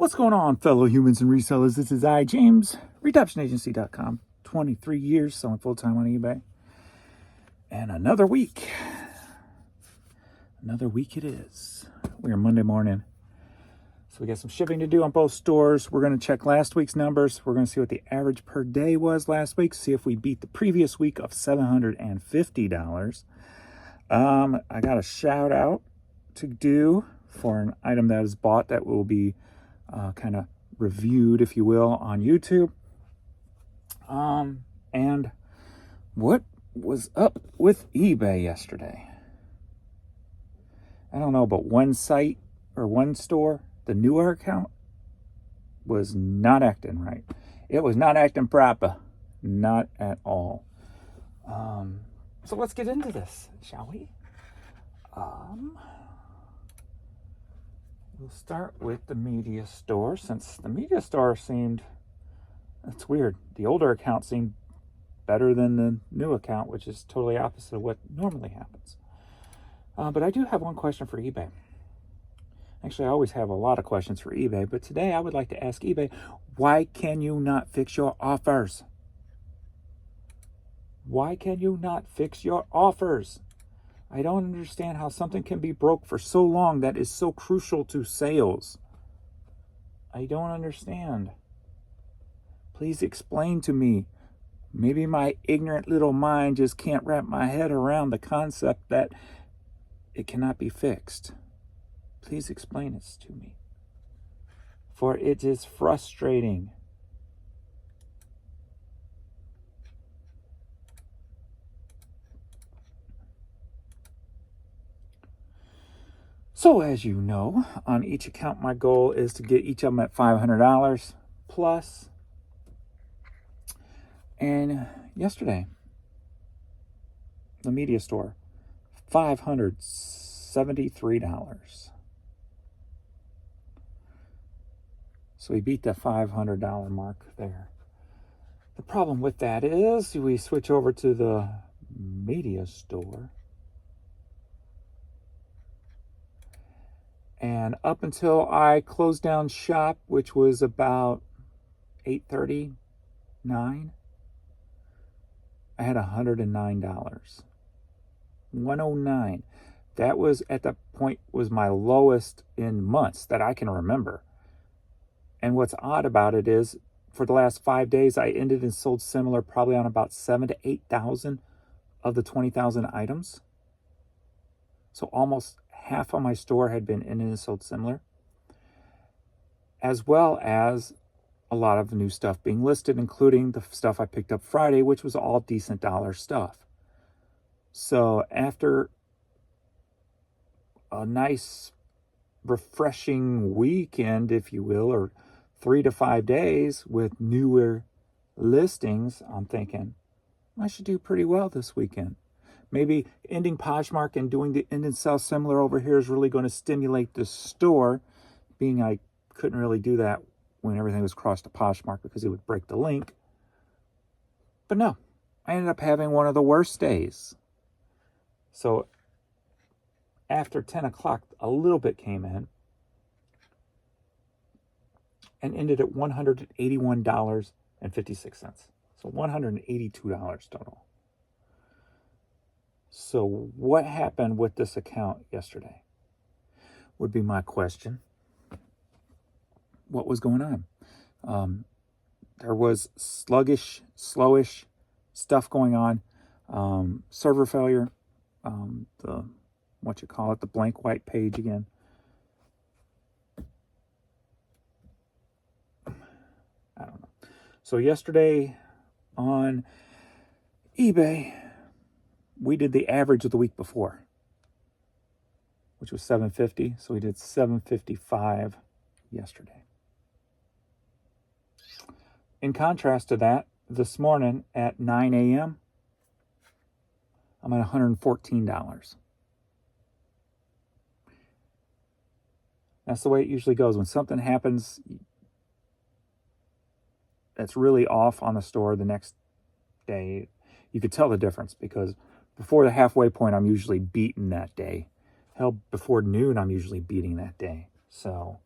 What's going on, fellow humans and resellers? This is I, James, RedemptionAgency.com. 23 years selling full-time on eBay. And another week. Another week it is. We're Monday morning. So we got some shipping to do on both stores. We're going to check last week's numbers. We're going to see what the average per day was last week. See if we beat the previous week of $750. I got a shout out to do for an item that is bought that will be kind of reviewed, if you will, on YouTube. And what was up with eBay yesterday? I don't know, but one site or one store, the newer account, was not acting right. It was not acting proper. Not at all. So let's get into this, shall we? We'll start with the media store, since the media store seemed, that's weird. The older account seemed better than the new account, which is totally opposite of what normally happens. But I do have one question for eBay. Actually, I always have a lot of questions for eBay, but today I would like to ask eBay, why can you not fix your offers? Why can you not fix your offers? I don't understand how something can be broke for so long that is so crucial to sales. I don't understand. Please explain to me. Maybe my ignorant little mind just can't wrap my head around the concept that it cannot be fixed. Please explain this to me. For it is frustrating. So as you know, on each account, my goal is to get each of them at $500 plus. And yesterday, the media store, $573. So we beat the $500 mark there. The problem with that is we switch over to the media store. And up until I closed down shop, which was about 8:39, I had $109. 109. That was at the point was my lowest in months that I can remember. And what's odd about it is for the last 5 days, I ended and sold similar, probably on about 7,000 to 8,000 of the 20,000 items. So almost half of my store had been in and sold similar, as well as a lot of the new stuff being listed, including the stuff I picked up Friday, which was all decent dollar stuff. So after a nice, refreshing weekend, if you will, or 3 to 5 days with newer listings, I'm thinking I should do pretty well this weekend. Maybe ending Poshmark and doing the end and sell similar over here is really going to stimulate the store, being I couldn't really do that when everything was crossed to Poshmark because it would break the link. But no, I ended up having one of the worst days. So after 10 o'clock, a little bit came in and ended at $181.56. So $182 total. So what happened with this account yesterday would be my question. What was going on? There was slowish stuff going on. Server failure. The blank white page again. I don't know. So yesterday on eBay, we did the average of the week before, which was 750. So we did 755 yesterday. In contrast to that, this morning at 9 a.m., I'm at $114. That's the way it usually goes. When something happens that's really off on the store the next day, you could tell the difference, because before the halfway point, I'm usually beaten that day. Hell, before noon, I'm usually beating that day. So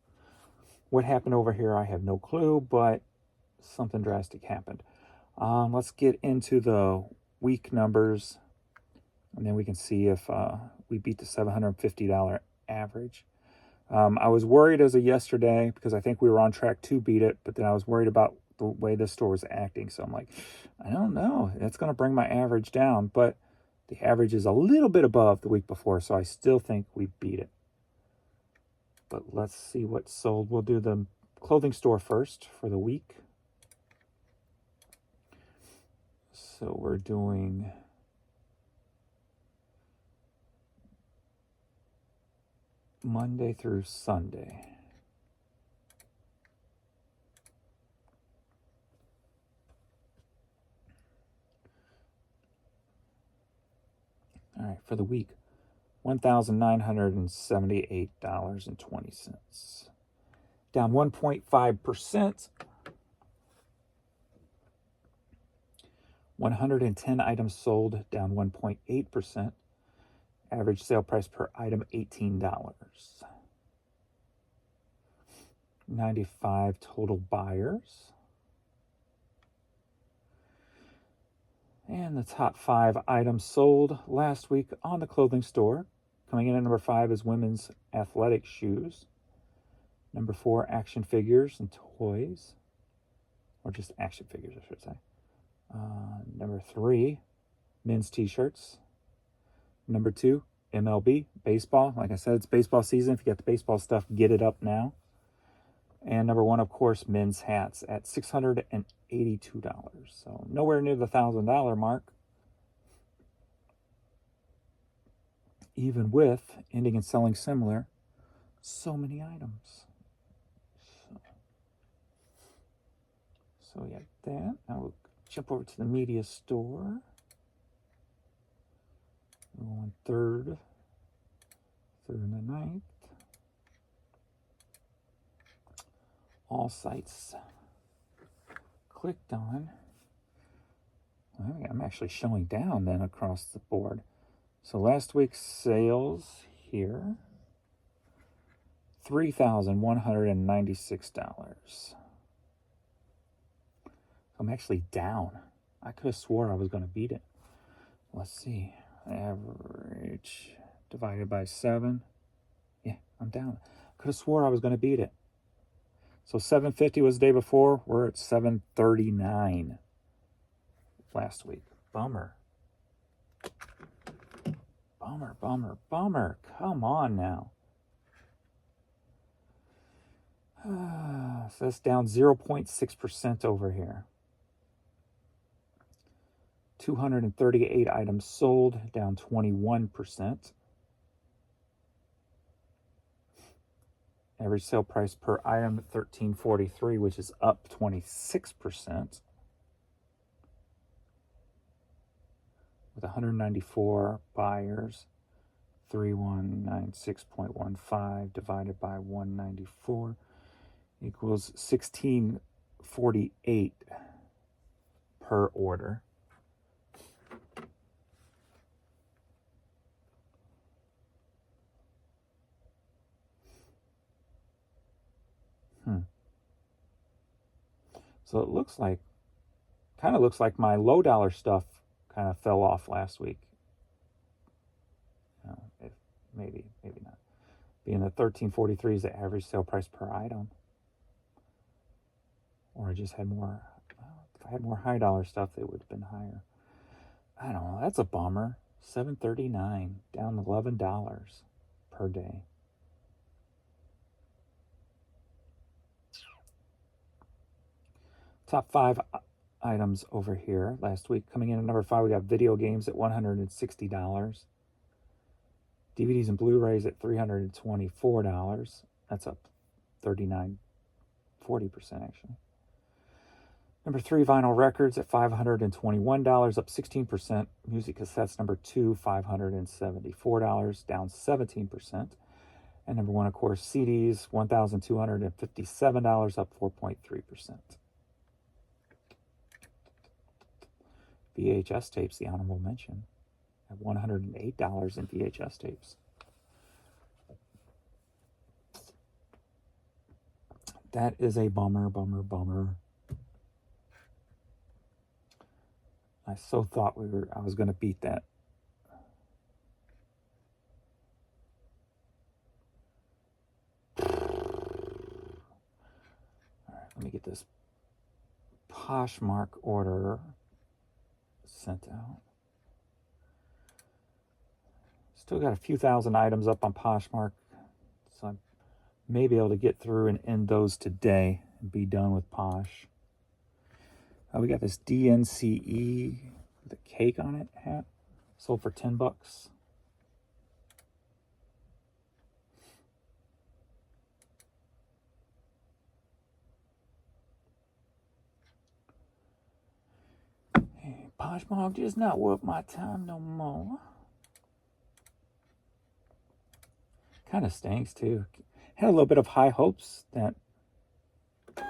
What happened over here, I have no clue, but something drastic happened. Let's get into the week numbers, and then we can see if we beat the $750 average. I was worried as of yesterday because I think we were on track to beat it, but then I was worried about the way this store was acting. So I'm like, I don't know. It's going to bring my average down, but the average is a little bit above the week before, so I still think we beat it. But let's see what sold. We'll do the clothing store first for the week. So we're doing Monday through Sunday. All right, for the week, $1,978.20. Down 1.5%. 110 items sold, down 1.8%. Average sale price per item, $18. 95 total buyers. And the top 5 items sold last week on the clothing store. Coming in at number 5 is women's athletic shoes. Number 4, action figures and toys. Or just action figures, I should say. Number 3, men's t-shirts. Number 2, MLB, baseball. Like I said, it's baseball season. If you got the baseball stuff, get it up now. And number 1, of course, men's hats at $682. So nowhere near the $1,000 mark. Even with ending and selling similar, so many items. So we got that. Now we'll jump over to the media store. We're on 3rd and the 9th. All sites clicked on. I'm actually showing down then across the board. So last week's sales here, $3,196. I'm actually down. I could have swore I was going to beat it. Let's see. Average divided by 7. Yeah, I'm down. Could have swore I was going to beat it. So 750 was the day before. We're at 739 last week. Bummer. Bummer. Come on now. So that's down 0.6% over here. 238 items sold, down 21%. Average sale price per item, $13.43, which is up 26%. With 194 buyers, 3196.15 divided by 194 equals 1648 per order. So it looks like, kind of looks like my low dollar stuff kind of fell off last week. Maybe not. Being that $13.43 is the average sale price per item. Or I just had more, if I had more high dollar stuff, it would have been higher. I don't know, that's a bummer. $7.39, down $11 per day. Top 5 items over here last week. Coming in at number 5, we got video games at $160. DVDs and Blu-rays at $324. That's up 40% actually. Number 3, vinyl records at $521, up 16%. Music cassettes, number 2, $574, down 17%. And number 1, of course, CDs, $1,257, up 4.3%. VHS tapes, the honorable mention, at $108 in VHS tapes. That is a bummer, bummer, bummer. I so thought I was going to beat that. All right, let me get this Poshmark order sent out. Still got a few thousand items up on Poshmark, so I may be able to get through and end those today and be done with Posh. We got this DNCE with a cake on it hat, sold for $10. Hey, Poshmark just not worth my time no more. Kind of stinks too. Had a little bit of high hopes that, you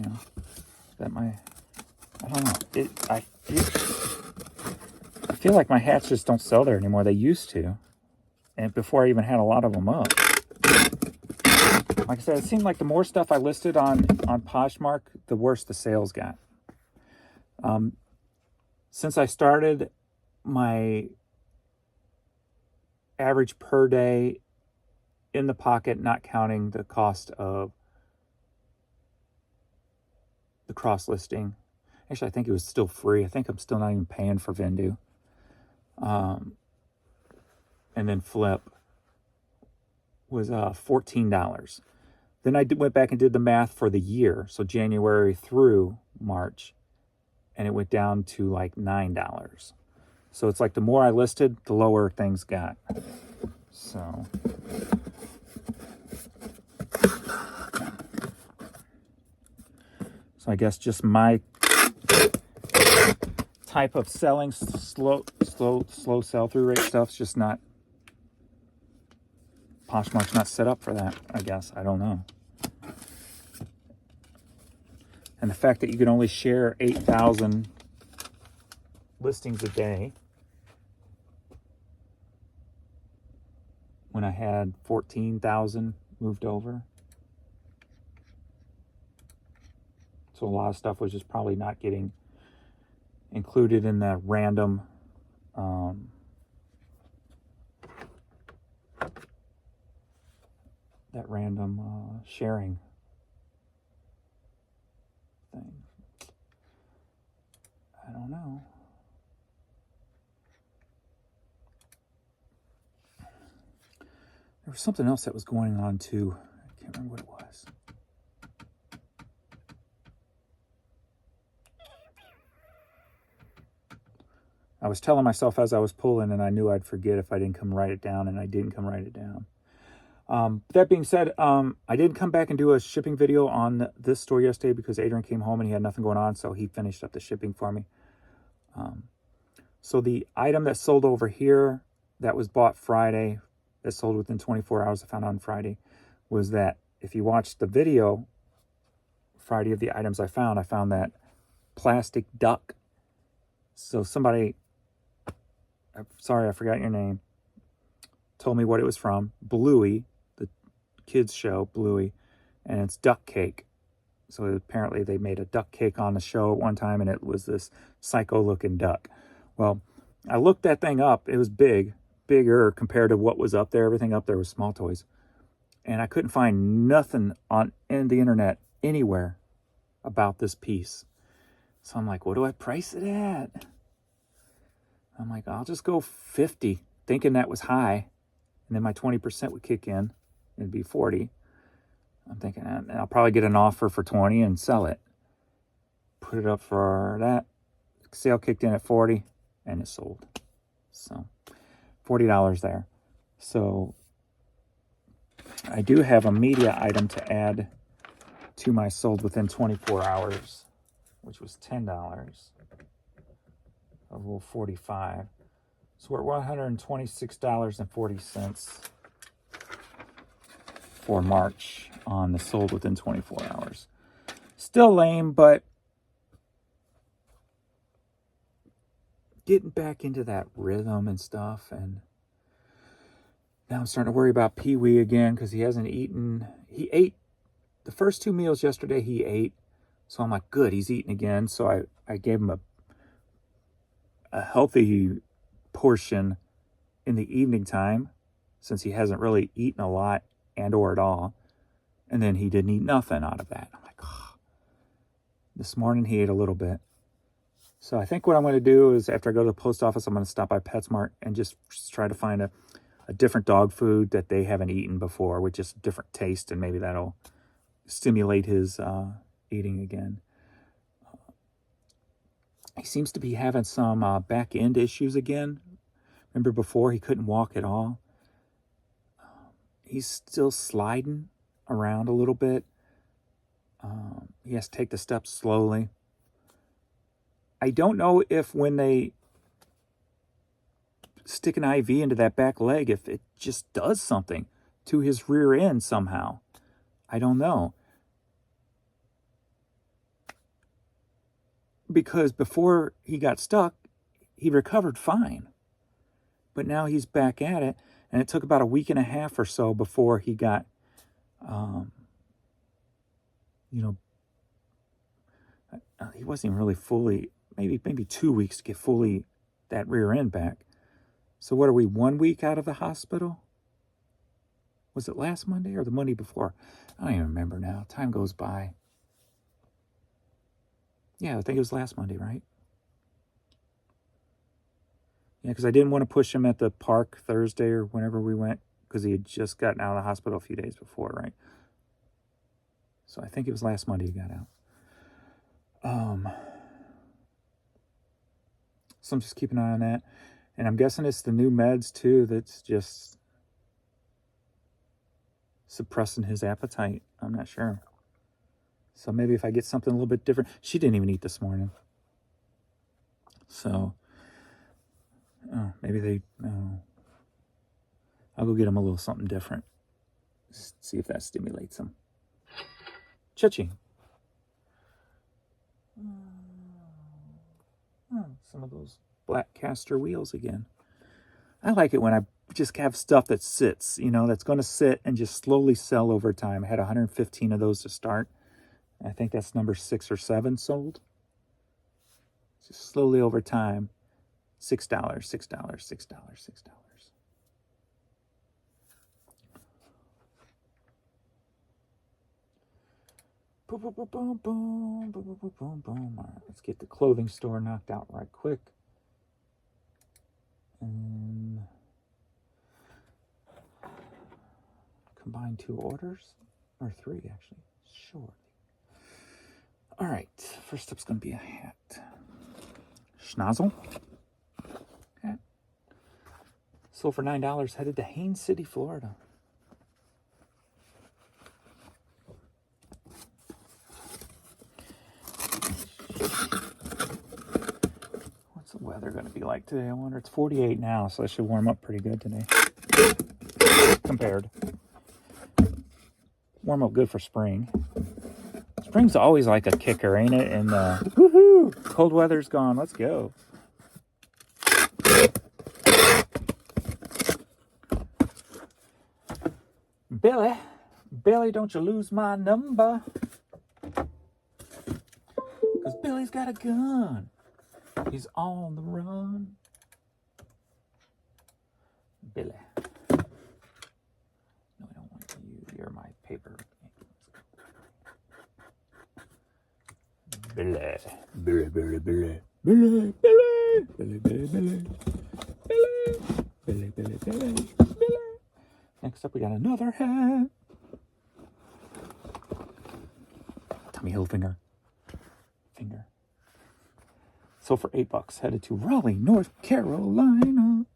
know, that I don't know. I feel like my hats just don't sell there anymore. They used to, and before I even had a lot of them up. Like I said, it seemed like the more stuff I listed on Poshmark, the worse the sales got. Since I started, my average per day in the pocket, not counting the cost of the cross listing. Actually, I think it was still free. I think I'm still not even paying for Vendu. And then flip was $14. Then I went back and did the math for the year, so January through March, and it went down to like $9. So it's like the more I listed, the lower things got. So I guess just my type of selling, slow sell-through rate stuff's just not, Poshmark's not set up for that, I guess. I don't know. And the fact that you can only share 8,000 listings a day when I had 14,000 moved over. So a lot of stuff was just probably not getting included in that random sharing thing. I don't know. There was something else that was going on too. I can't remember what it was. I was telling myself as I was pulling, and I knew I'd forget if I didn't come write it down, and I didn't come write it down. That being said, I did come back and do a shipping video on this store yesterday because Adrian came home and he had nothing going on, so he finished up the shipping for me. So the item that sold over here that was bought Friday, that sold within 24 hours, I found on Friday, was that if you watched the video Friday of the items I found that plastic duck. So somebody, I'm sorry, I forgot your name, told me what it was from. Bluey, the kids show, Bluey, and it's duck cake. So apparently they made a duck cake on the show at one time, and it was this psycho-looking duck. Well, I looked that thing up. It was bigger compared to what was up there. Everything up there was small toys. And I couldn't find nothing in the internet anywhere about this piece. So I'm like, what do I price it at? I'm like, I'll just go 50, thinking that was high. And then my 20% would kick in. It'd be 40. I'm thinking, I'll probably get an offer for 20 and sell it. Put it up for that. Sale kicked in at 40, and it sold. So, $40 there. So, I do have a media item to add to my sold within 24 hours, which was $10. A rule 45. So we're at $126.40 for March on the sold within 24 hours. Still lame, but getting back into that rhythm and stuff. And Now I'm starting to worry about Pee Wee again because he hasn't eaten. He ate the first 2 meals yesterday. He ate. So I'm like, good, he's eating again. So I gave him a healthy portion in the evening time since he hasn't really eaten a lot and or at all. And then he didn't eat nothing out of that. I'm like, oh. This morning he ate a little bit. So I think what I'm going to do is after I go to the post office, I'm going to stop by PetSmart and just try to find a different dog food that they haven't eaten before with just different taste, and maybe that'll stimulate his eating again. He seems to be having some back end issues again. Remember before he couldn't walk at all? He's still sliding around a little bit. He has to take the steps slowly. I don't know if when they stick an IV into that back leg, if it just does something to his rear end somehow. I don't know. Because before he got stuck, he recovered fine. But now he's back at it, and it took about a week and a half or so before he got, he wasn't even really fully, maybe 2 weeks to get fully that rear end back. So what are we, 1 week out of the hospital? Was it last Monday or the Monday before? I don't even remember now. Time goes by. Yeah, I think it was last Monday, right? Yeah, because I didn't want to push him at the park Thursday or whenever we went, because he had just gotten out of the hospital a few days before, right? So I think it was last Monday he got out. So I'm just keeping an eye on that. And I'm guessing it's the new meds, too, that's just suppressing his appetite. I'm not sure. So maybe if I get something a little bit different. She didn't even eat this morning. So maybe I'll go get him a little something different. See if that stimulates him. Cha-ching. Some of those black caster wheels again. I like it when I just have stuff that sits, that's going to sit and just slowly sell over time. I had 115 of those to start. I think that's number 6 or 7 sold. Just slowly over time. $6, $6, $6, $6. Boom, boom, boom, boom, boom, boom, boom, boom, boom. All right, let's get the clothing store knocked out right quick. And combine 2 orders, or 3 actually. Sure. All right, first up's going to be a hat. Schnozzle. Hat. Sold for $9, headed to Haines City, Florida. What's the weather going to be like today? I wonder. It's 48 now, so it should warm up pretty good today. Compared. Warm up good for spring. Spring's always like a kicker, ain't it? And woohoo! Cold weather's gone. Let's go. Billy, don't you lose my number. Because Billy's got a gun. He's on the run. Billy. No, I don't want you. You're my paper. Billy. Billy, Billy, Billy. Billy, Billy. Billy, Billy, Billy. Billy. Billy, Billy, Billy. Billy. Next up, we got another hat. Tommy Hilfiger. Finger. Sold for $8. Headed to Raleigh, North Carolina.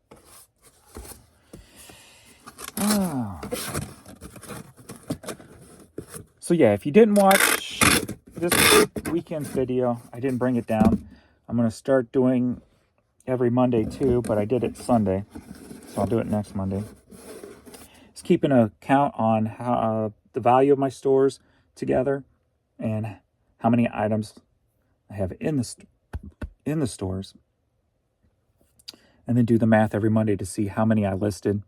So yeah, if you didn't watch this weekend's video, I didn't bring it down. I'm going to start doing every Monday too, but I did it Sunday, so I'll do it next Monday. It's keeping a count on how the value of my stores together and how many items I have in the stores, and then do the math every Monday to see how many I listed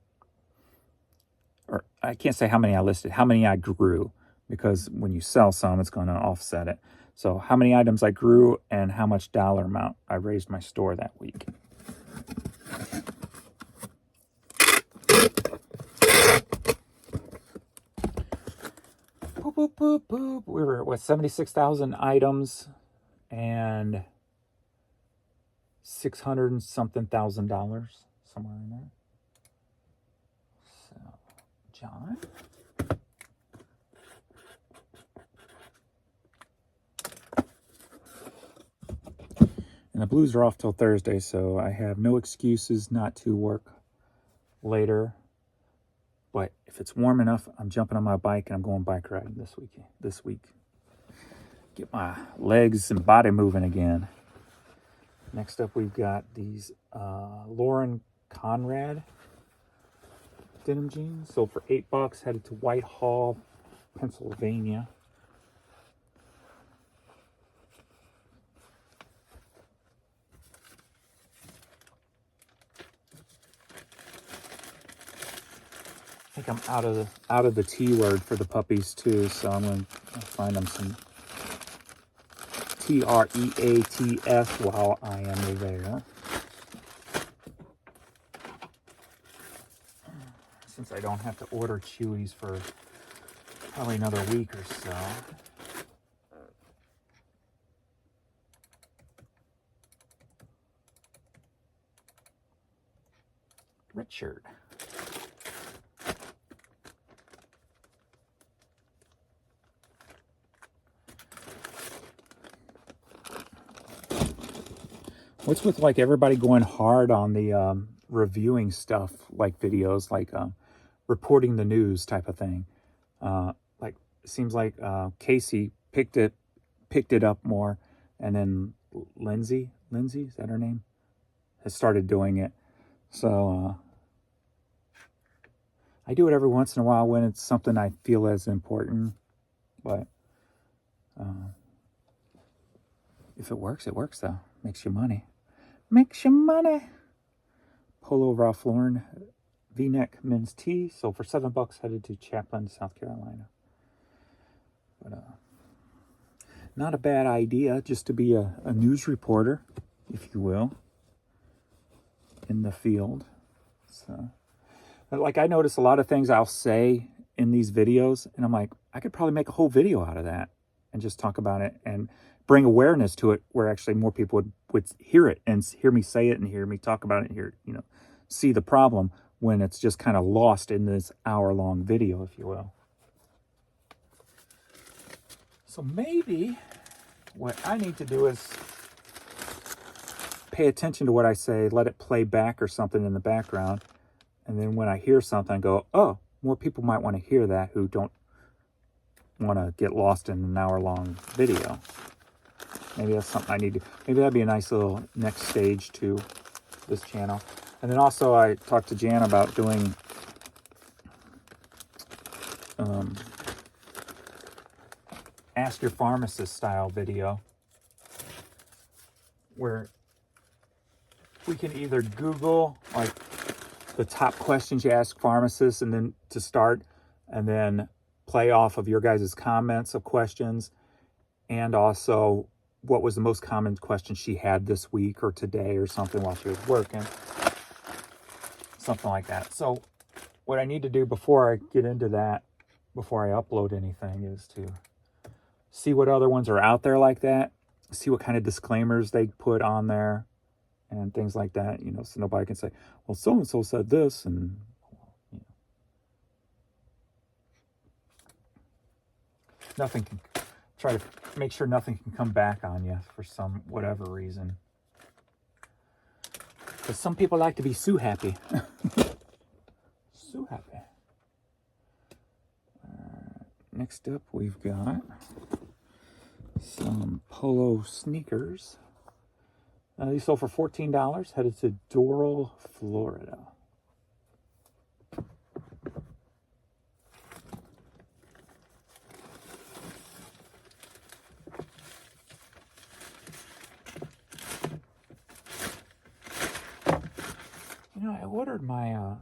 I can't say how many I listed, how many I grew, because when you sell some, it's going to offset it. So how many items I grew and how much dollar amount I raised my store that week. Boop, boop, boop, boop. We were with 76,000 items and 600 and something thousand dollars, somewhere in there. So, John. And the Blues are off till Thursday, so I have no excuses not to work later. But if it's warm enough, I'm jumping on my bike and I'm going bike riding this week. Get my legs and body moving again. Next up, we've got these Lauren Conrad denim jeans. Sold for $8. Headed to Whitehall, Pennsylvania. I think I'm out of the T word for the puppies too, so I'm going to find them some TREATS while I am there. Since I don't have to order Chewies for probably another week or so. Richard. What's with like everybody going hard on the reviewing stuff, like videos, like reporting the news type of thing? Like it seems like Casey picked it up more, and then Lindsay, is that her name? Has started doing it. So I do it every once in a while when it's something I feel as important, but if it works, it works though. Makes you money. Makes you money. Polo Ralph Lauren V-neck men's tee. Sold for $7. Headed to Chaplin, South Carolina. But not a bad idea just to be a news reporter, if you will, in the field. So, but like I notice a lot of things I'll say in these videos, and I'm like, I could probably make a whole video out of that and just talk about it and bring awareness to it, where actually more people would hear it and hear me say it and hear me talk about it and hear, see the problem, when it's just kind of lost in this hour-long video, if you will. So maybe what I need to do is pay attention to what I say, let it play back or something in the background, and then when I hear something, I go, oh, more people might want to hear that who don't want to get lost in an hour-long video. Maybe that's something I need to, maybe that'd be a nice little next stage to this channel. And then also I talked to Jan about doing Ask Your Pharmacist style video, where we can either Google like the top questions you ask pharmacists and then to start, and then play off of your guys' comments of questions, and also what was the most common question she had this week or today or something while she was working. Something like that. So what I need to do before I get into that, before I upload anything, is to see what other ones are out there like that, see what kind of disclaimers they put on there and things like that, so nobody can say, well, so-and-so said this, and nothing can, try to make sure nothing can come back on you for some whatever reason. Because some people like to be Sue happy. Sue happy. Next up, we've got some polo sneakers. These sold for $14. Headed to Doral, Florida. I ordered my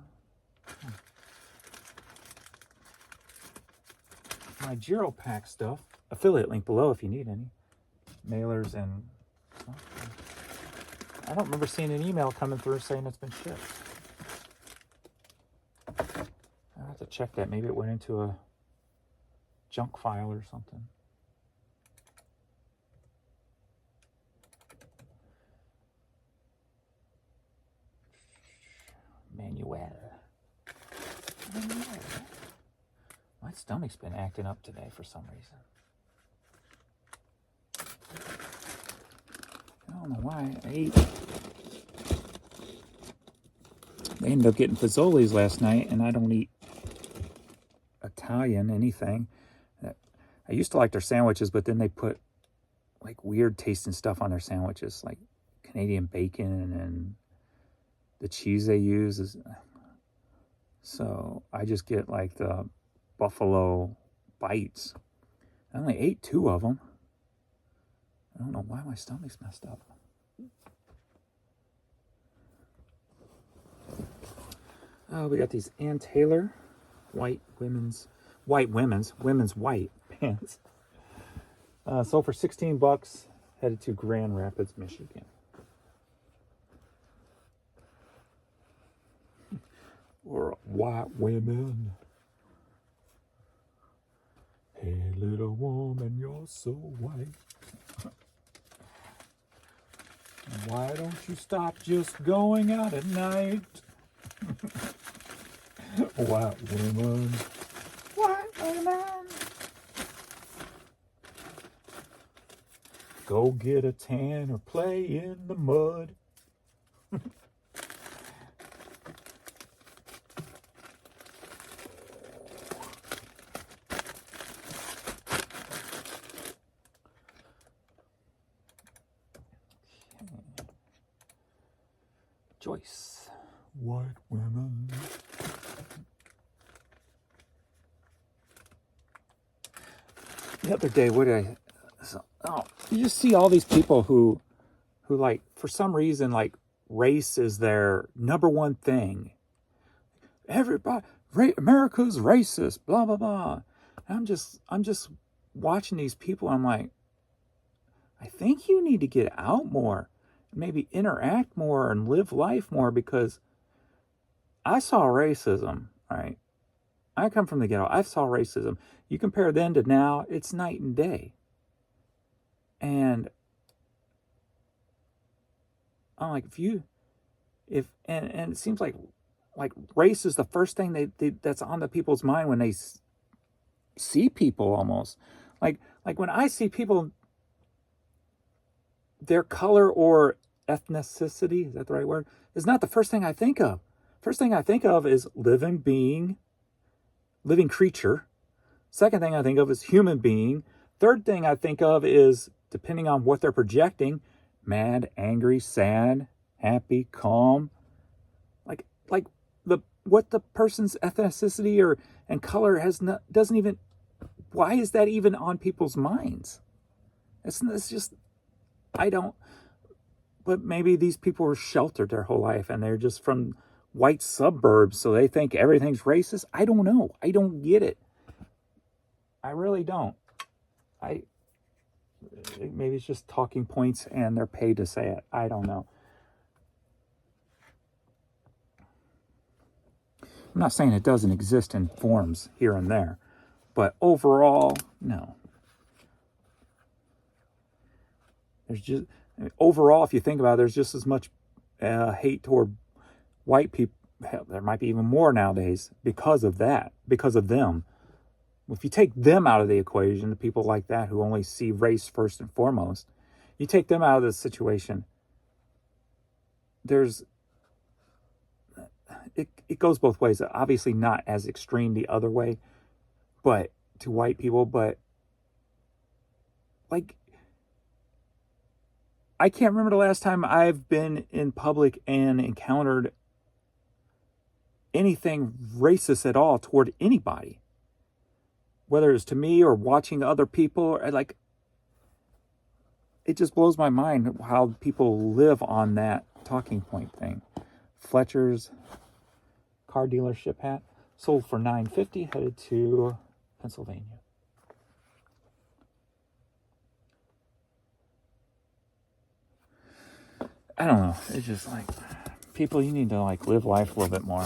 my Giro Pack stuff. Affiliate link below if you need any. Mailers and stuff. I don't remember seeing an email coming through saying it's been shipped. I'll have to check that. Maybe it went into a junk file or something. Manuel. My stomach's been acting up today for some reason. I don't know why. I ended up getting Fazoli's last night, and I don't eat Italian anything. I used to like their sandwiches, but then they put like weird tasting stuff on their sandwiches, like Canadian bacon, and the cheese they use is. So I just get like the buffalo bites. I only ate 2 of them. I don't know why my stomach's messed up. Oh, we got these Ann Taylor women's white pants. Sold for $16. Headed to Grand Rapids, Michigan. Or white women. Hey, little woman, you're so white. Why don't you stop just going out at night? White woman. White woman. Go get a tan or play in the mud. Joyce. White women. The other day, you just see all these people who like, for some reason, like, race is their number one thing. Everybody, America's racist, blah, blah, blah. I'm just watching these people. I'm like, I think you need to get out more, maybe interact more and live life more, because I saw racism, right? I come from the ghetto. I saw racism. You compare then to now, it's night and day. And I'm like, and it seems like race is the first thing that's on the people's mind when they see people, almost. Like when I see people, their color or ethnicity, is that the right word? Is not the first thing I think of. First thing I think of is living creature. Second thing I think of is human being. Third thing I think of is, depending on what they're projecting, mad, angry, sad, happy, calm. Like what the person's ethnicity and color doesn't even. Why is that even on people's minds? It's just, I don't. But maybe these people were sheltered their whole life, and they're just from white suburbs, so they think everything's racist. I don't know. I don't get it. I really don't. Maybe it's just talking points and they're paid to say it. I don't know. I'm not saying it doesn't exist in forms here and there, but overall, no. Overall, if you think about it, there's just as much hate toward white people. Hell, there might be even more nowadays because of them. If you take them out of the equation, the people like that who only see race first and foremost, you take them out of the situation, it goes both ways. Obviously not as extreme the other way, but to white people, but like, I can't remember the last time I've been in public and encountered anything racist at all toward anybody. Whether it's to me or watching other people, like, it just blows my mind how people live on that talking point thing. Fletcher's car dealership hat sold for $9.50, headed to Pennsylvania. I don't know. It's just like, people, you need to like live life a little bit more.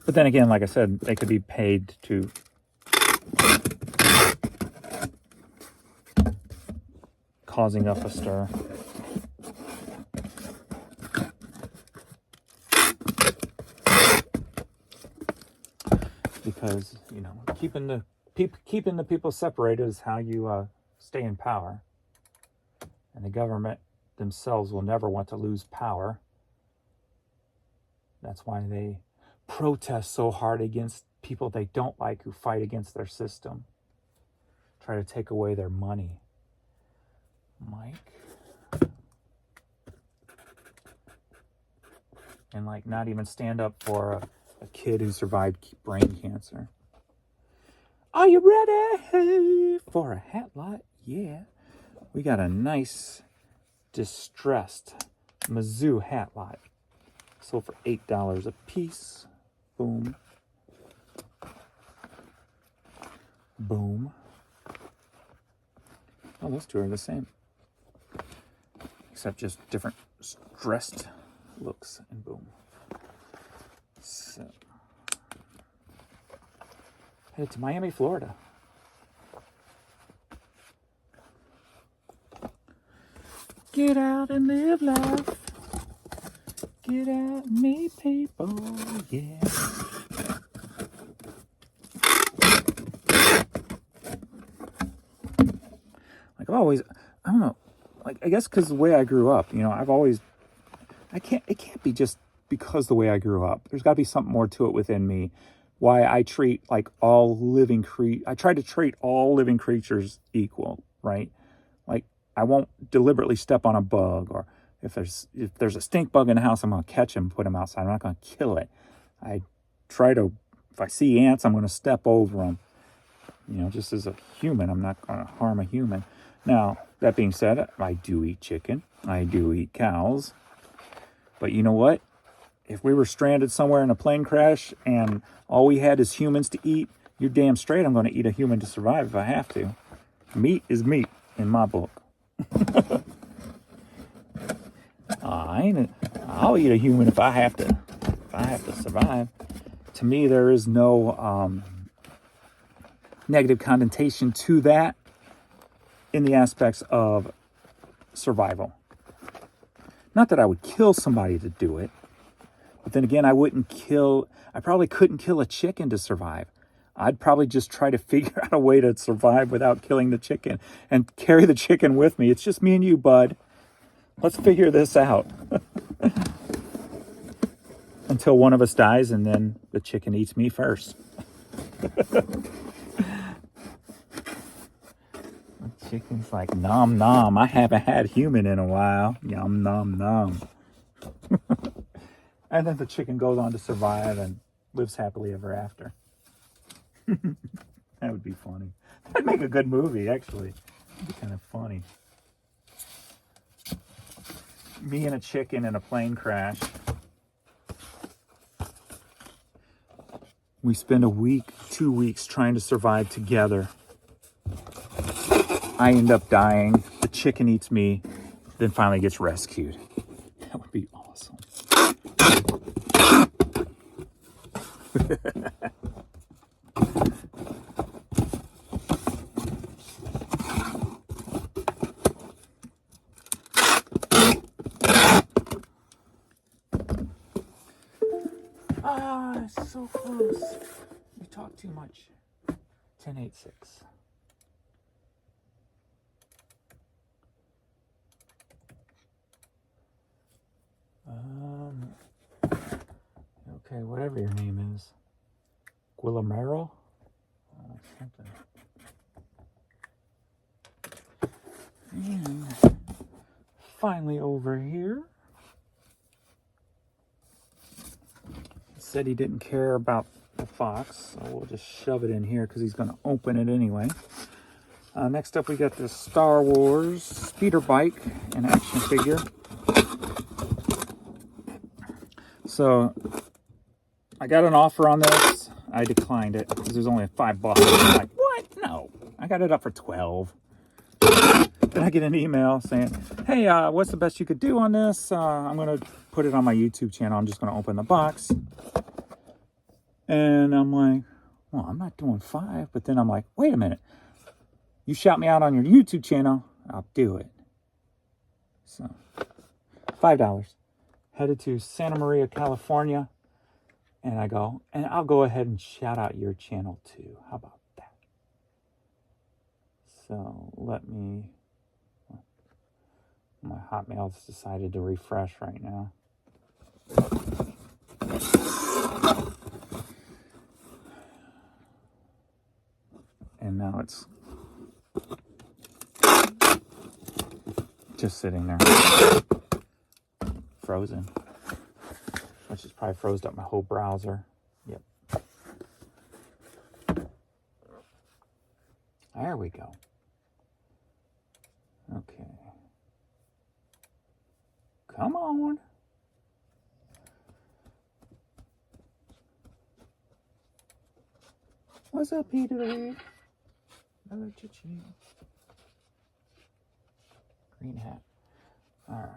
But then again, like I said, they could be paid to causing up a stir. Because, you know, keeping the people separated is how you stay in power. And the government themselves will never want to lose power. That's why they protest so hard against people they don't like who fight against their system. Try to take away their money. Mike. And like not even stand up for a kid who survived brain cancer. Are you ready for a hat lot? Yeah. We got a nice distressed Mizzou hat lot. Sold for $8 a piece. Boom. Boom. Oh, those two are the same. Except just different stressed looks, and boom. So, headed to Miami, Florida. Get out and live life. Get out and meet people, yeah. Like I've always, I don't know, like I guess because the way I grew up, you know, it can't be just because the way I grew up. There's got to be something more to it within me. Why I treat like I try to treat all living creatures equal, right? Like I won't deliberately step on a bug, or if there's a stink bug in the house, I'm going to catch him, put him outside. I'm not going to kill it. I try to, if I see ants, I'm going to step over them. You know, just as a human, I'm not going to harm a human. Now, that being said, I do eat chicken. I do eat cows. But you know what? If we were stranded somewhere in a plane crash and all we had is humans to eat, you're damn straight I'm going to eat a human to survive if I have to. Meat is meat in my book. I'll eat a human if I have to survive. To me, there is no negative connotation to that in the aspects of survival. Not that I would kill somebody to do it, but then again, I probably couldn't kill a chicken to survive. I'd probably just try to figure out a way to survive without killing the chicken and carry the chicken with me. It's just me and you, bud. Let's figure this out. Until one of us dies and then the chicken eats me first. The chicken's like, nom nom, I haven't had human in a while. Yum nom nom. And then the chicken goes on to survive and lives happily ever after. That would be funny. That'd make a good movie, actually. It'd be kind of funny. Me and a chicken in a plane crash. We spend a week, 2 weeks trying to survive together. I end up dying. The chicken eats me, then finally gets rescued. That would be awesome. It's so close. You talk too much. 10.86. Okay, whatever your name is. Guillermo? Something. And finally over here. Said he didn't care about the fox, so we'll just shove it in here because he's going to open it anyway. Next up, we got this Star Wars speeder bike and action figure. So I got an offer on this. I declined it because it was only $5. I'm like, what? No, I got it up for $12. Then I get an email saying, hey, what's the best you could do on this? I'm going to put it on my YouTube channel. I'm just going to open the box. And I'm like, well, I'm not doing 5. But then I'm like, wait a minute. You shout me out on your YouTube channel, I'll do it. So, $5. Headed to Santa Maria, California. And I go, and I'll go ahead and shout out your channel too. How about that? So, let me... My Hotmail's decided to refresh right now. And now it's just sitting there. Frozen. Which has probably froze up my whole browser. Yep. There we go. Okay. Come on. What's up, Peter? Another chichi. Green hat. All right.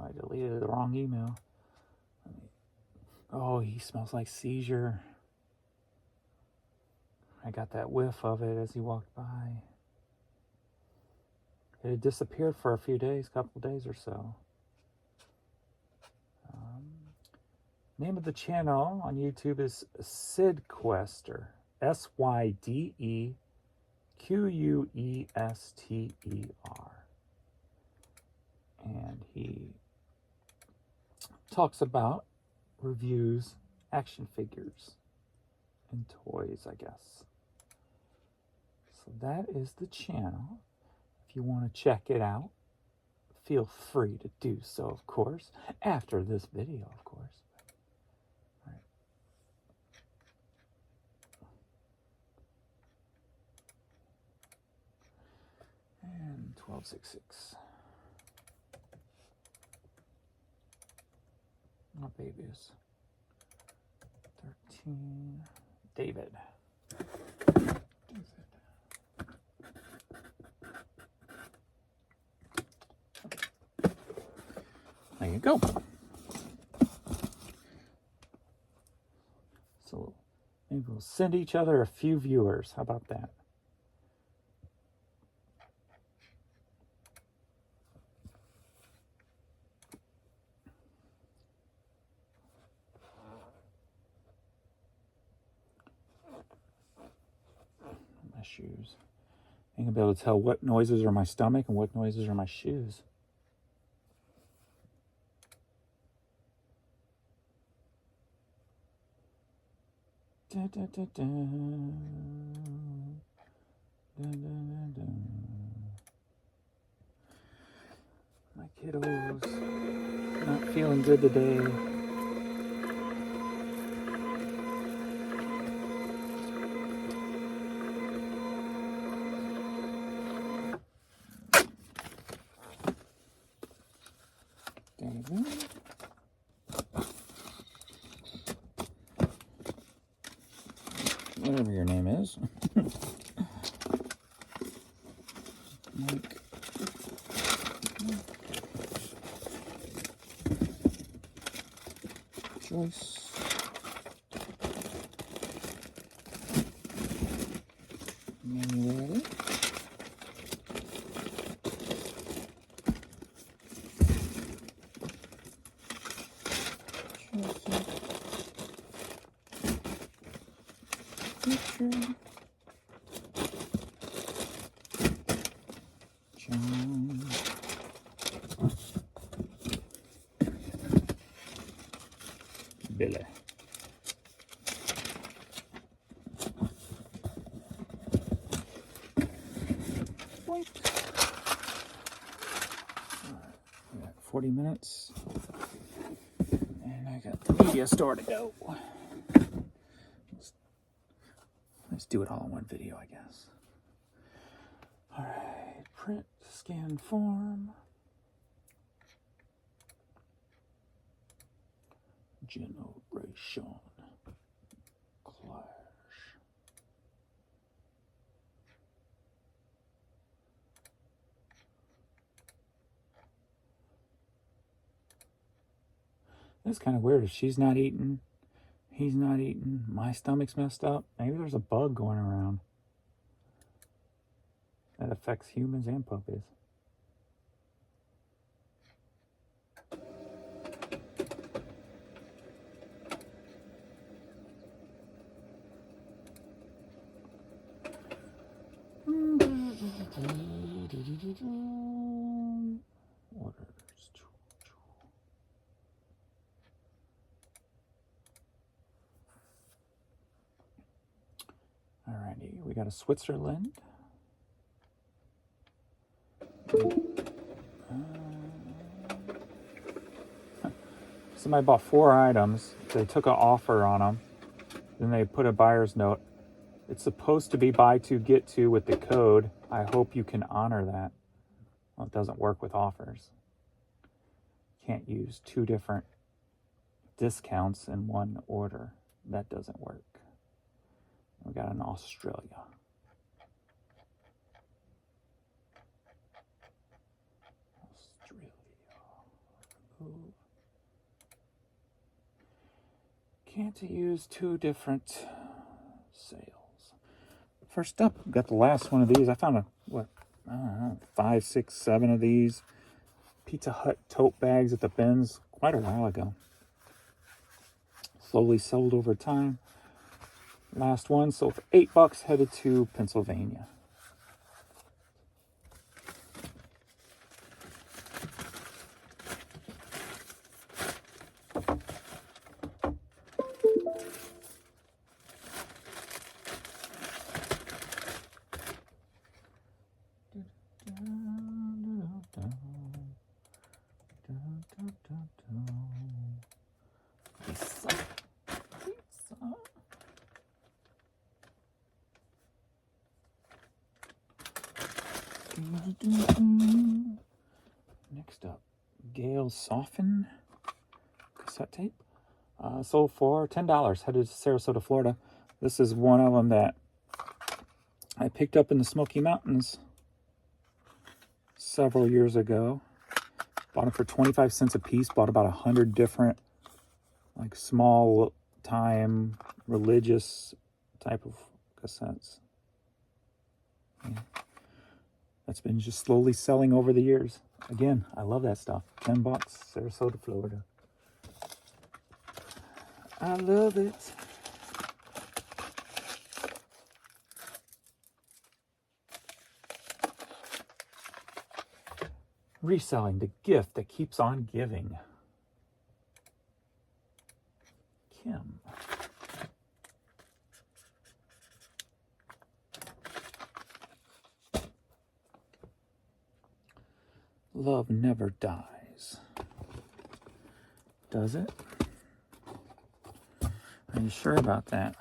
I deleted the wrong email. Oh, he smells like seizure. I got that whiff of it as he walked by. It had disappeared for a few days, couple days or so. Name of the channel on YouTube is Sydquester. SYDEQUESTER. And he talks about, reviews, action figures, and toys, I guess. So that is the channel. If you want to check it out, feel free to do so, of course, after this video, of course. All right. And 1266. What babies? 13. David. There you go. So maybe we'll send each other a few viewers. How about that? My shoes. I'm gonna be able to tell what noises are my stomach and what noises are my shoes. Da, da, da, da. Da, da, da, da. My kiddos not feeling good today. David. Whatever your name is. Mike. Joyce. Manuel. Richard. John. Billy. Boink. We got 40 minutes. And I got the media store to go. Let's do it all in one video, I guess. All right, print, scan form. Generation. That's kind of weird. If she's not eating, he's not eating, my stomach's messed up. Maybe there's a bug going around that affects humans and puppies. Orders. Alrighty, we got a Switzerland. Somebody bought 4 items. They took an offer on them. Then they put a buyer's note. It's supposed to be buy 2, get 2 with the code. I hope you can honor that. Well, it doesn't work with offers. Can't use 2 different discounts in one order. That doesn't work. We got an Australia. Remove. Can't use 2 different sales. First up, we got the last one of these. I found I don't know, 5, 6, 7 of these Pizza Hut tote bags at the bins quite a while ago. Slowly sold over time. Last one sold for $8, headed to Pennsylvania. Next up, Gale Soften cassette tape. Sold for $10, headed to Sarasota, Florida. This is one of them that I picked up in the Smoky Mountains several years ago. Bought them for 25 cents a piece. Bought about 100 different, like, small time religious type of cassettes. Yeah. That's been just slowly selling over the years. Again, I love that stuff. $10, Sarasota, Florida. I love it. Reselling, the gift that keeps on giving. Kim. Love never dies. Does it? Are you sure about that?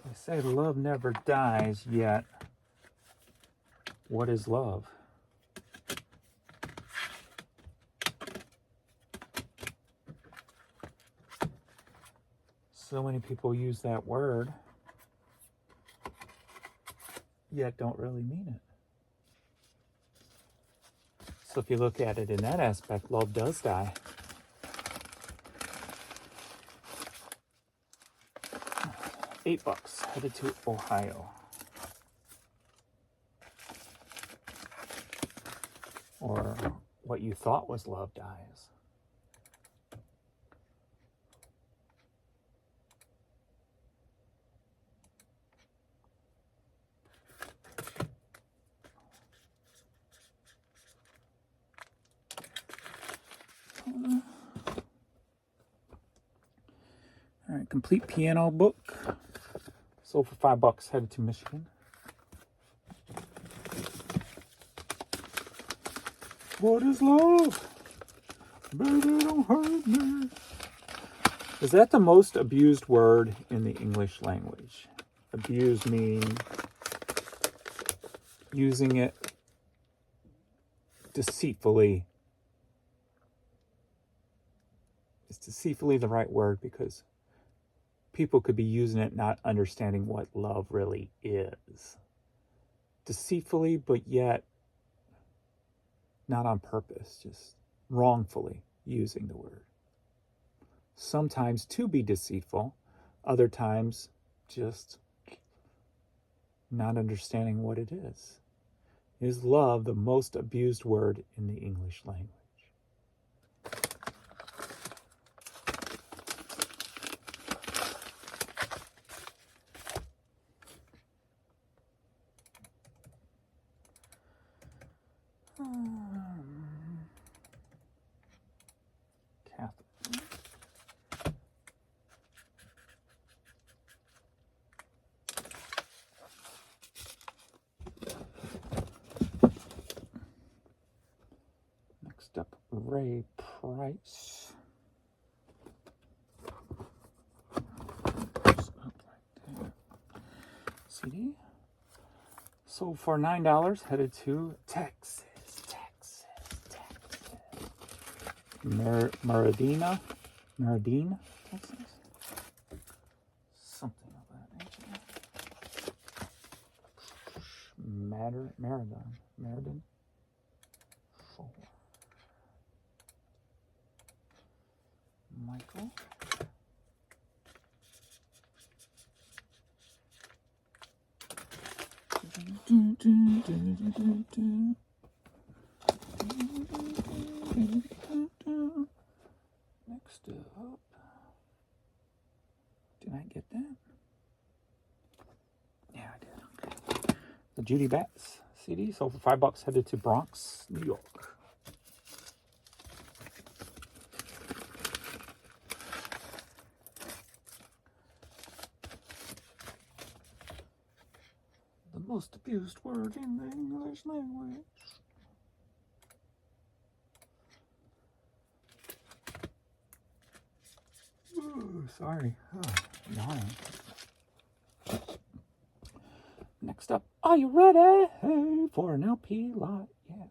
They say love never dies, yet what is love? So many people use that word, yet don't really mean it. So if you look at it in that aspect, love does die. $8, headed to Ohio. Or what you thought was love dies. All right, complete piano book. Sold for $5, headed to Michigan. What is love? Baby, don't hurt me. Is that the most abused word in the English language? Abused meaning using it deceitfully. Is deceitfully the right word? Because people could be using it not understanding what love really is. Deceitfully, but yet not on purpose, just wrongfully using the word. Sometimes to be deceitful, other times just not understanding what it is. Is love the most abused word in the English language? Catherine. Next up, Ray Price. CD. Sold for $9, headed to Texas. Meridian, Texas? Something of that nature. Meriden. 4. Michael. Next up, did I get that? Yeah, I did. Okay. The Judy Batts CD sold for $5, headed to Bronx, New York. The most abused word in the English language. Ooh, sorry. Oh, yawning. Next up, are you ready for an LP lot? Yeah.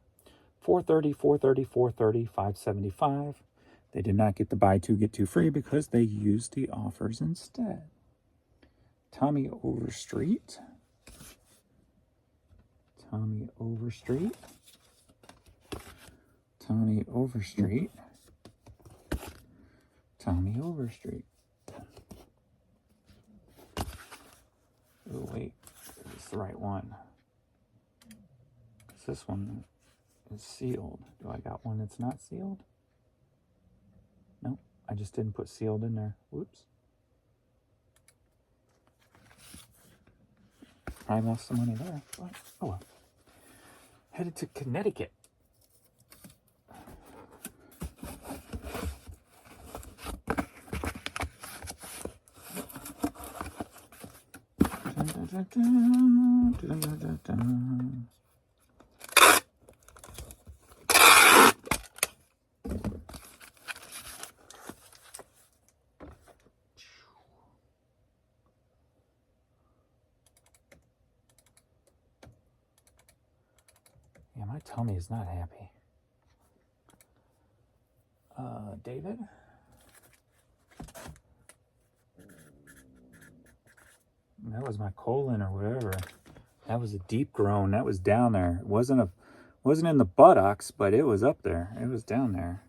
430, 430, 430, 575. They did not get the buy two, get two free because they used the offers instead. Tommy Overstreet. Tommy Overstreet. Tommy Overstreet. Tommy Overstreet. Oh, wait. It's the right one. This one is sealed. Do I got one that's not sealed? No, I just didn't put sealed in there. Whoops. I lost some money there. But, oh well. Headed to Connecticut. Yeah, my tummy is not happy. David? That was my colon or whatever. That was a deep groan. That was down there. It wasn't in the buttocks, but it was up there. It was down there.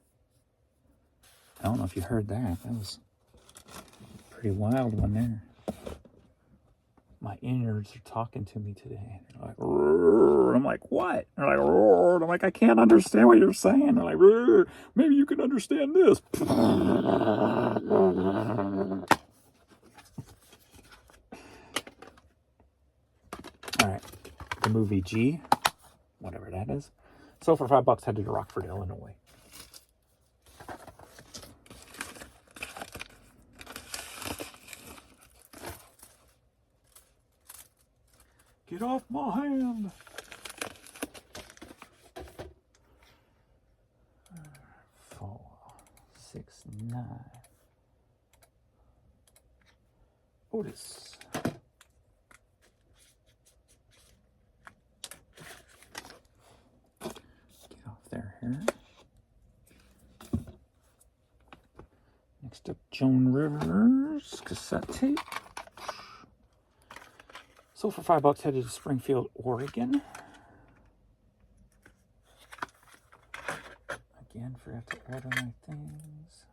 I don't know if you heard that. That was a pretty wild one there. My innards are talking to me today. They're like, roar. I'm like, what? They're like, roar. I'm like, I can't understand what you're saying. They're like, roar. Maybe you can understand this. All right, the movie G, whatever that is. So for $5, headed to Rockford, Illinois. Get off my hand. 4, 6, 9. Otis. Get off there here. Next up, Joan Rivers cassette tape. So for $5, headed to Springfield, Oregon. Again, forgot to order my things.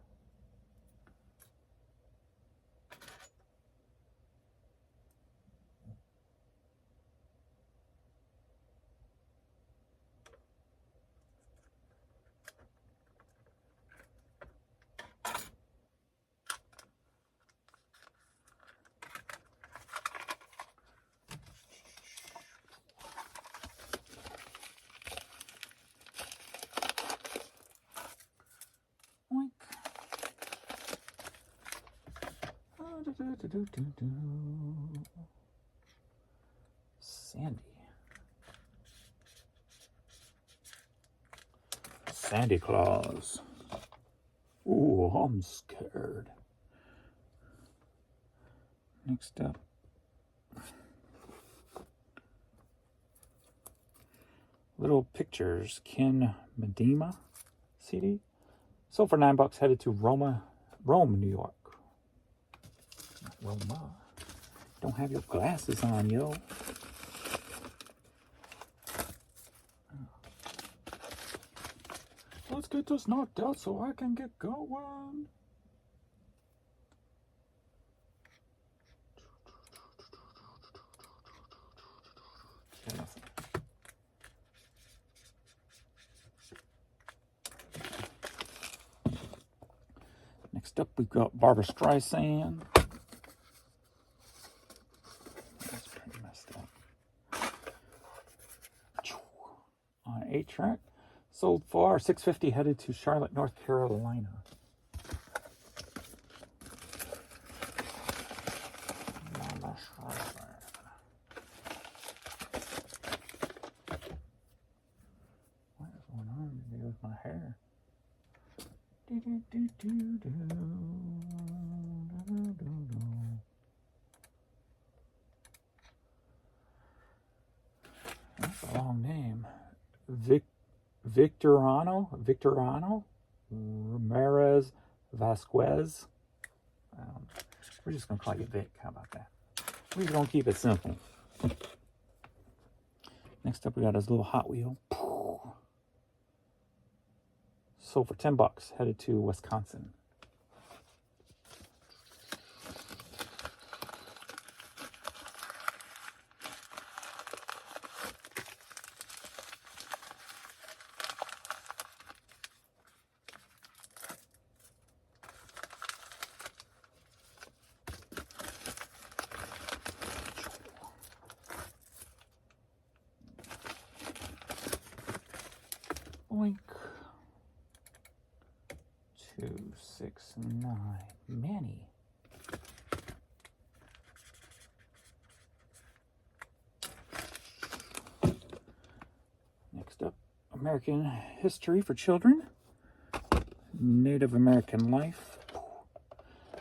Oink. Sandy. Sandy Claus. Ooh, I'm scared. Next up. Little Pictures, Ken Medema CD. Sold for $9, headed to Rome, New York. Roma. Don't have your glasses on, yo. Let's get this knocked out so I can get going. Next up, we've got Barbra Streisand. That's pretty messed up. On 8-track. Sold for $6.50, headed to Charlotte, North Carolina. What is going on with my hair? That's a long name. Victorano Ramirez Vasquez. We're just going to call you Vic. How about that? We're going to keep it simple. Next up, we got his little Hot Wheel. Sold for $10, headed to Wisconsin. Oink. 2, 6, 9. Manny. Next up, American History for Children. Native American Life.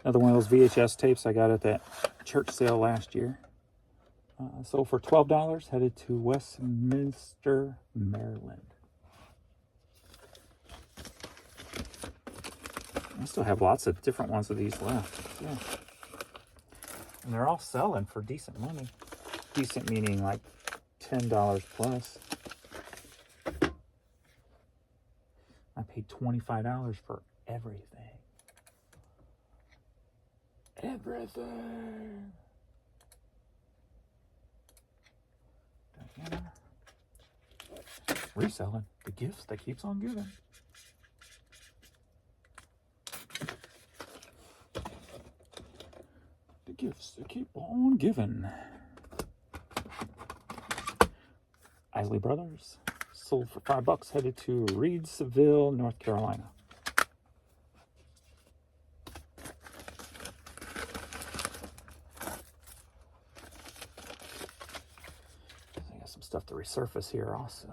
Another one of those VHS tapes I got at that church sale last year. Sold for $12, headed to Westminster, Maryland. I still have lots of different ones of these left. Yeah. And they're all selling for decent money. Decent meaning like $10 plus. I paid $25 for everything. Everything. Diana. Reselling the gifts that keeps on giving. The gifts that keep on giving. Isley Brothers. Sold for $5, headed to Reidsville, North Carolina. I got some stuff to resurface here also.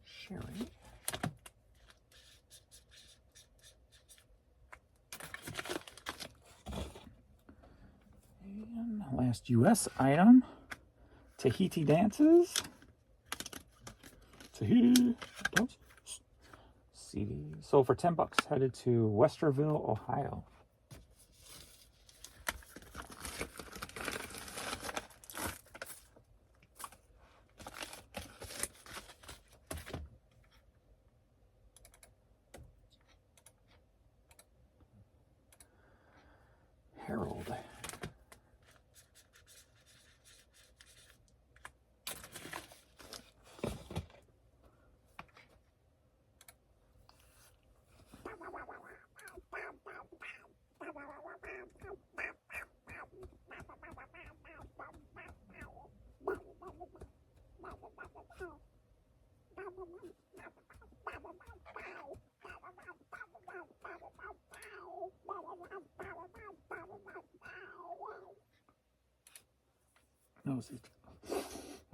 Sherry. And last U.S. item, Tahiti Dances. Tahiti Dances. CD. Sold for $10, headed to Westerville, Ohio. I world.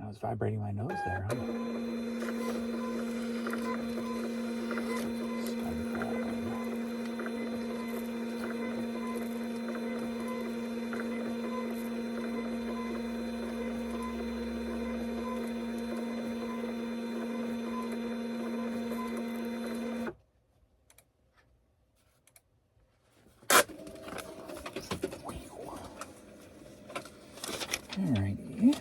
I was vibrating my nose there, huh? Alrighty.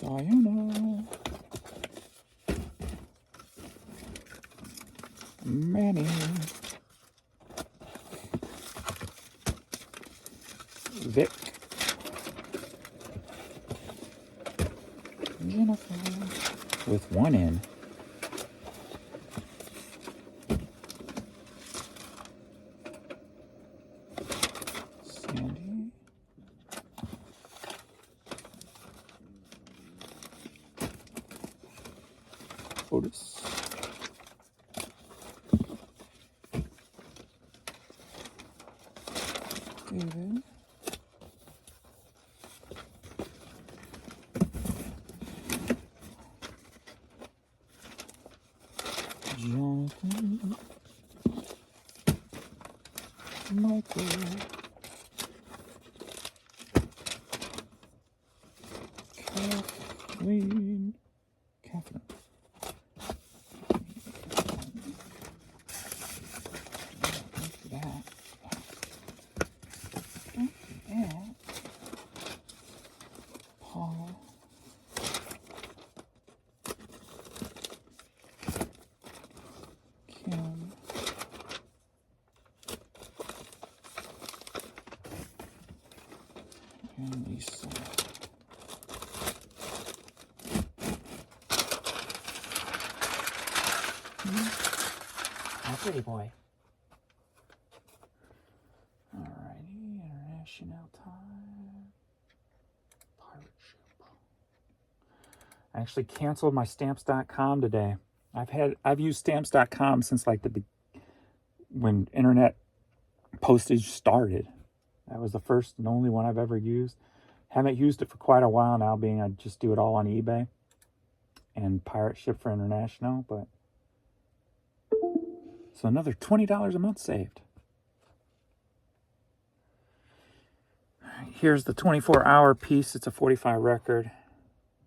Diana. Manny. Vic. Jennifer. With one N. Sandy. Otis. David. Jonathan. Michael. Kathleen. Catherine. Paul. Kim. And Lisa. Oh, pretty boy. Alrighty, international time. Pirate ship. I actually canceled my stamps.com today. I've used stamps.com since like when internet postage started. That was the first and only one I've ever used. Haven't used it for quite a while now, being I just do it all on eBay and pirate ship for international, but so another $20 a month saved. Here's the 24-hour piece. It's a 45 record.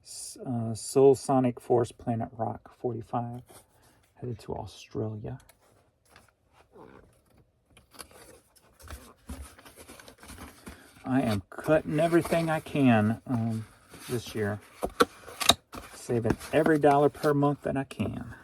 Soul Sonic Force Planet Rock 45. Headed to Australia. I am cutting everything I can this year. Saving every dollar per month that I can.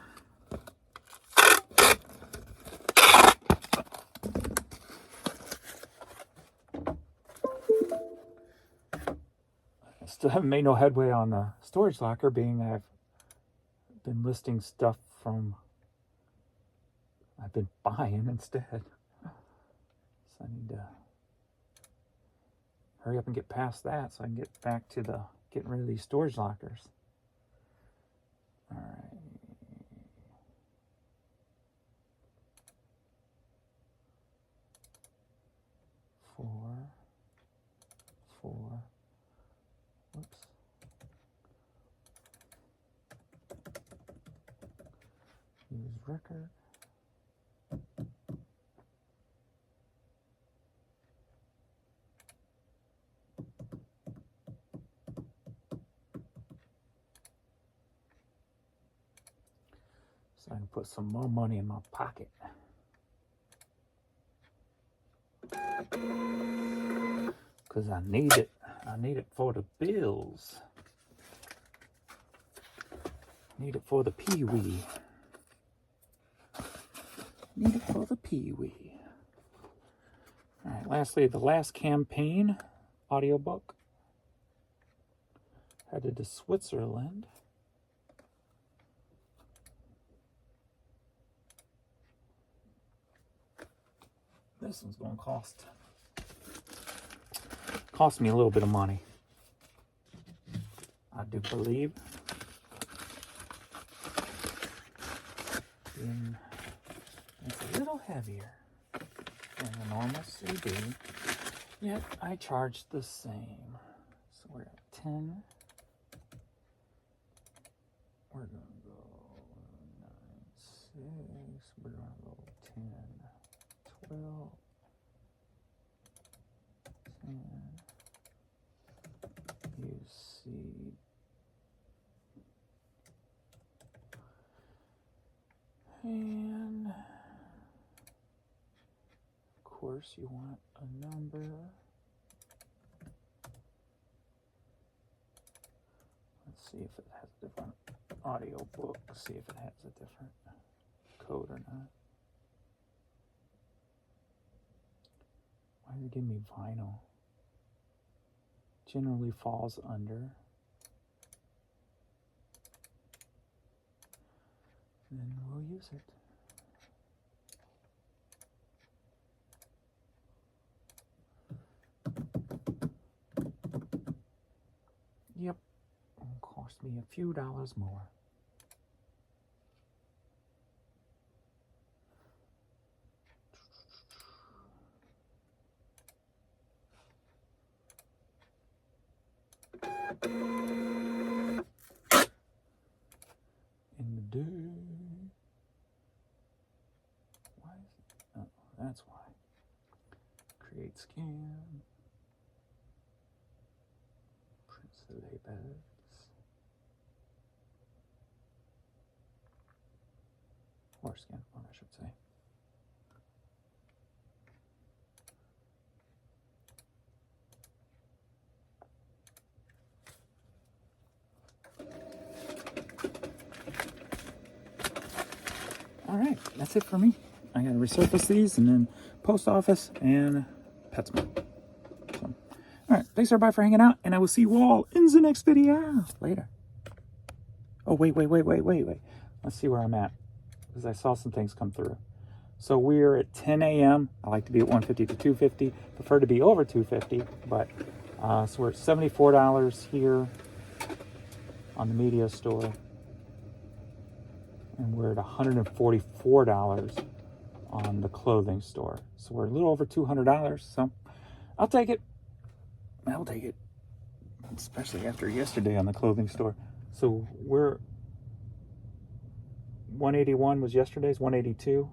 I still haven't made no headway on the storage locker, being I've been listing stuff from I've been buying instead. So I need to hurry up and get past that so I can get back to getting rid of these storage lockers. All right. Four. Whoops. Use record. So I can put some more money in my pocket. Because I need it. I need it for the bills. Need it for the pee-wee. Need it for the pee-wee. All right, lastly, The Last Campaign audiobook. Headed to Switzerland. This one's going to cost me a little bit of money. I do believe. And it's a little heavier than a normal CD, yet I charge the same. So we're at 10. We're going to go 9, 6. We're going to go 10, 12, 10. You see. And of course you want a number. Let's see if it has a different audio book. See if it has a different code or not. Why are you giving me vinyl? Generally falls under. Then we'll use it. Yep, it'll cost me a few dollars more. In the day. Why is it? Oh, that's why. Create scan. Print labels. Or scan form, I should say. All right, that's it for me. I gotta resurface these and then post office and PetSmart. So, all right, thanks everybody for hanging out, and I will see you all in the next video. Later. Oh, wait. Let's see where I'm at, because I saw some things come through. So we're at 10 a.m. I like to be at 150 to 250. Prefer to be over 250, but so we're at $74 here on the media store. And we're at $144 on the clothing store. So we're a little over $200. So I'll take it. Especially after yesterday on the clothing store. So we're 181 was yesterday's, 182.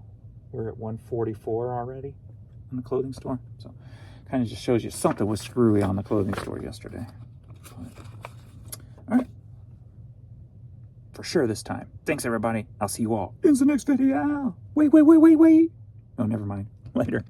We're at 144 already on the clothing store. So kind of just shows you something was screwy on the clothing store yesterday. All right. For sure this time. Thanks, everybody. I'll see you all in the next video. Wait. Oh, never mind. Later.